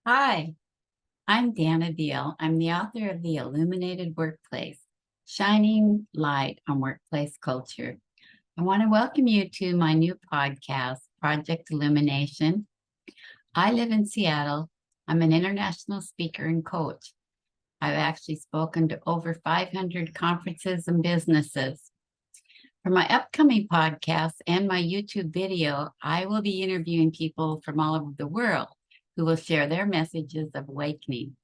Hi, I'm Dana Veal. I'm the author of The Illuminated Workplace, Shining Light on Workplace Culture. I want to welcome you to my new podcast, Project Illumination. I live in Seattle. I'm an international speaker and coach. I've actually spoken to over 500 conferences and businesses. For my upcoming podcast and my YouTube video, I will be interviewing people from all over the world who will share their messages of awakening.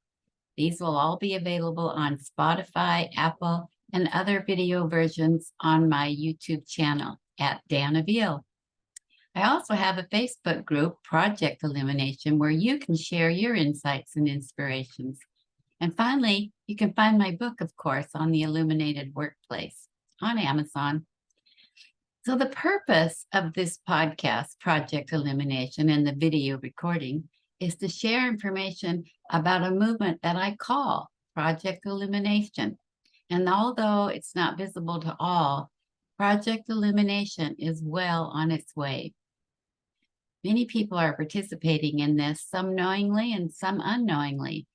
These will all be available on Spotify, Apple, and other video versions on my YouTube channel at Dana Veal. I also have a Facebook group, Project Illumination, where you can share your insights and inspirations. And finally, you can find my book, of course, on the Illuminated Workplace on Amazon. So the purpose of this podcast, Project Illumination, and the video recording is to share information about a movement that I call Project Illumination. And although it's not visible to all, Project Illumination is well on its way. Many people are participating in this, some knowingly and some unknowingly,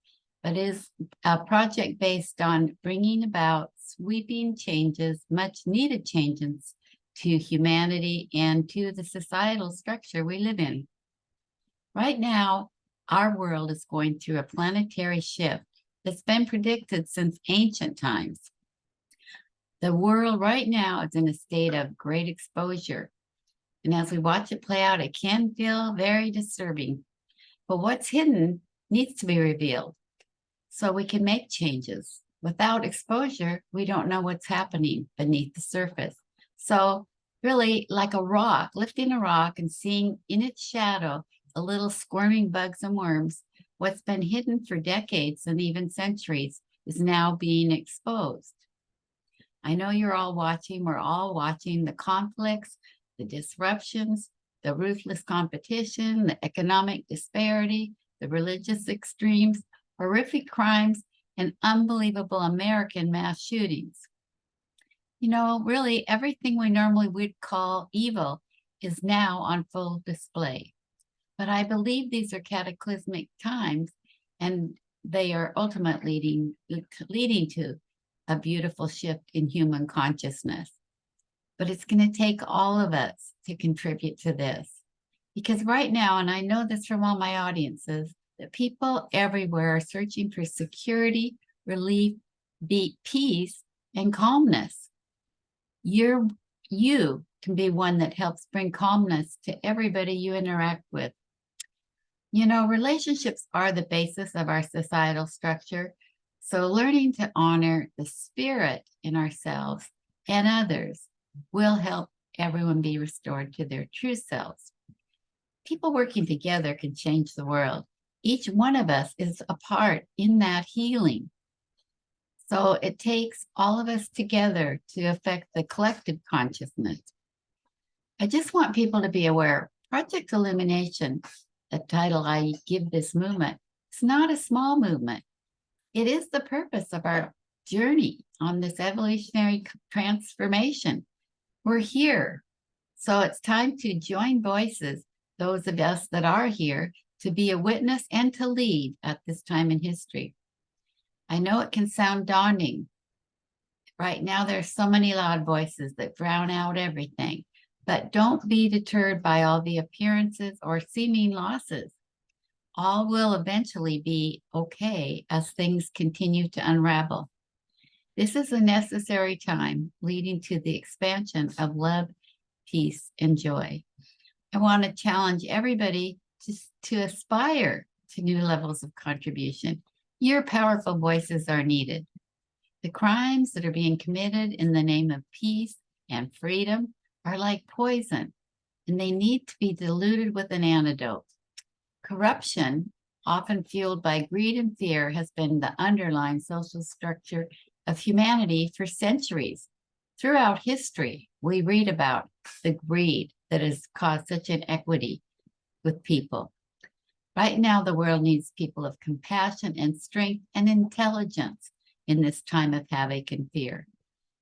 but it is a project based on bringing about sweeping changes, much needed changes to humanity and to the societal structure we live in. Right now, our world is going through a planetary shift that's been predicted since ancient times. The world right now is in a state of great exposure. And as we watch it play out, it can feel very disturbing. But what's hidden needs to be revealed so we can make changes. Without exposure, we don't know what's happening beneath the surface. So really, like a rock, lifting a rock and seeing in its shadow the little squirming bugs and worms, what's been hidden for decades and even centuries is now being exposed. I know you're all watching, we're all watching the conflicts, the disruptions, the ruthless competition, the economic disparity, the religious extremes, horrific crimes, and unbelievable American mass shootings. You know, really everything we normally would call evil is now on full display. But I believe these are cataclysmic times, and they are ultimately leading to a beautiful shift in human consciousness. But it's going to take all of us to contribute to this. Because right now, and I know this from all my audiences, that people everywhere are searching for security, relief, peace, and calmness. You can be one that helps bring calmness to everybody you interact with. You know, relationships are the basis of our societal structure. So learning to honor the spirit in ourselves and others will help everyone be restored to their true selves. People working together can change the world. Each one of us is a part in that healing. So it takes all of us together to affect the collective consciousness. I just want people to be aware. Project Illumination, the title I give this movement, it's not a small movement. It is the purpose of our journey on this evolutionary transformation. We're here. So it's time to join voices, those of us that are here, to be a witness and to lead at this time in history. I know it can sound daunting. Right now, there's so many loud voices that drown out everything. But don't be deterred by all the appearances or seeming losses. All will eventually be okay as things continue to unravel. This is a necessary time leading to the expansion of love, peace, and joy. I want to challenge everybody to aspire to new levels of contribution. Your powerful voices are needed. The crimes that are being committed in the name of peace and freedom are like poison, and they need to be diluted with an antidote. Corruption, often fueled by greed and fear, has been the underlying social structure of humanity for centuries. Throughout history, we read about the greed that has caused such inequity with people. Right now, the world needs people of compassion and strength and intelligence in this time of havoc and fear.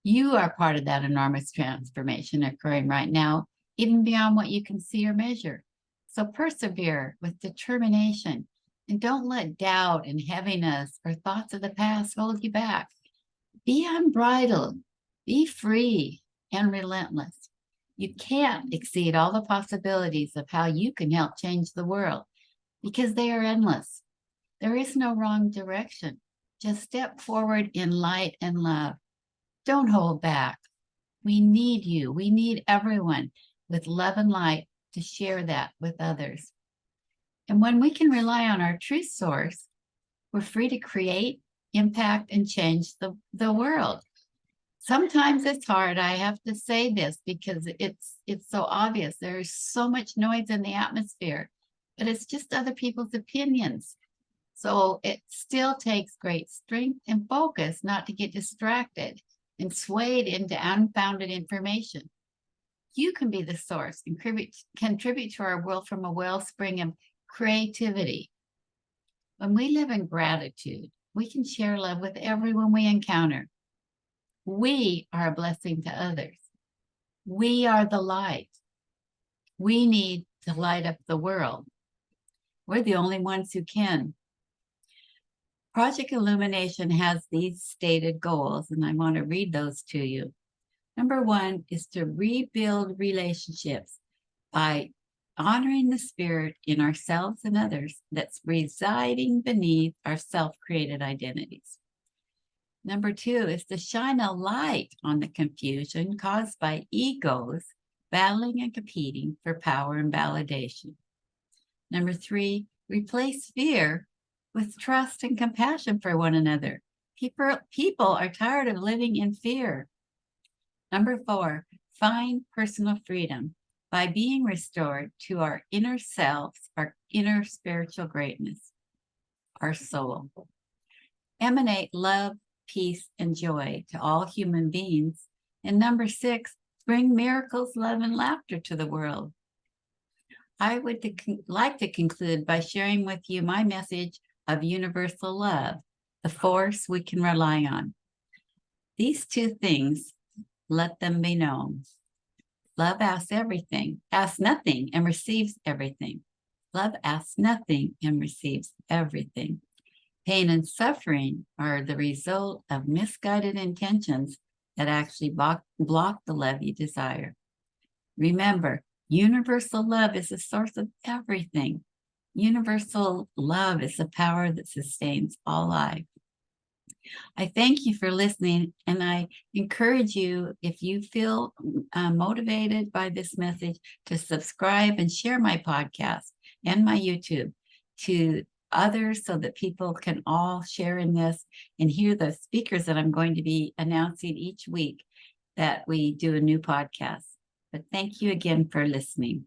You are part of that enormous transformation occurring right now, even beyond what you can see or measure. So persevere with determination And don't let doubt and heaviness or thoughts of the past hold you back. Be unbridled, be free, and relentless. You can't exceed all the possibilities of how you can help change the world because they are endless. There is no wrong direction. Just step forward in light and love. Don't hold back. We need you. We need everyone with love and light to share that with others. And when we can rely on our true source, we're free to create, impact, and change the world. Sometimes it's hard. I have to say this because it's so obvious. There's so much noise in the atmosphere, but it's just other people's opinions. So it still takes great strength and focus not to get distracted and swayed into unfounded information. You can be the source and contribute to our world from a wellspring of creativity. When we live in gratitude, we can share love with everyone we encounter. We are a blessing to others. We are the light. We need to light up the world. We're the only ones who can. Project Illumination has these stated goals, and I want to read those to you. Number 1 is to rebuild relationships by honoring the spirit in ourselves and others that's residing beneath our self-created identities. Number 2 is to shine a light on the confusion caused by egos battling and competing for power and validation. Number 3, replace fear with trust and compassion for one another. People are tired of living in fear. Number 4, find personal freedom by being restored to our inner selves, our inner spiritual greatness, our soul. Emanate love, peace, and joy to all human beings. And number 6, bring miracles, love, and laughter to the world. I would like to conclude by sharing with you my message of universal love, the force we can rely on. These 2 things, let them be known. Love asks everything, asks nothing, and receives everything. Love asks nothing and receives everything. Pain and suffering are the result of misguided intentions that actually block the love you desire. Remember, universal love is the source of everything. Universal love is the power that sustains all life. I thank you for listening, and I encourage you, if you feel motivated by this message, to subscribe and share my podcast and my YouTube to others so that people can all share in this and hear the speakers that I'm going to be announcing each week that we do a new podcast. But thank you again for listening.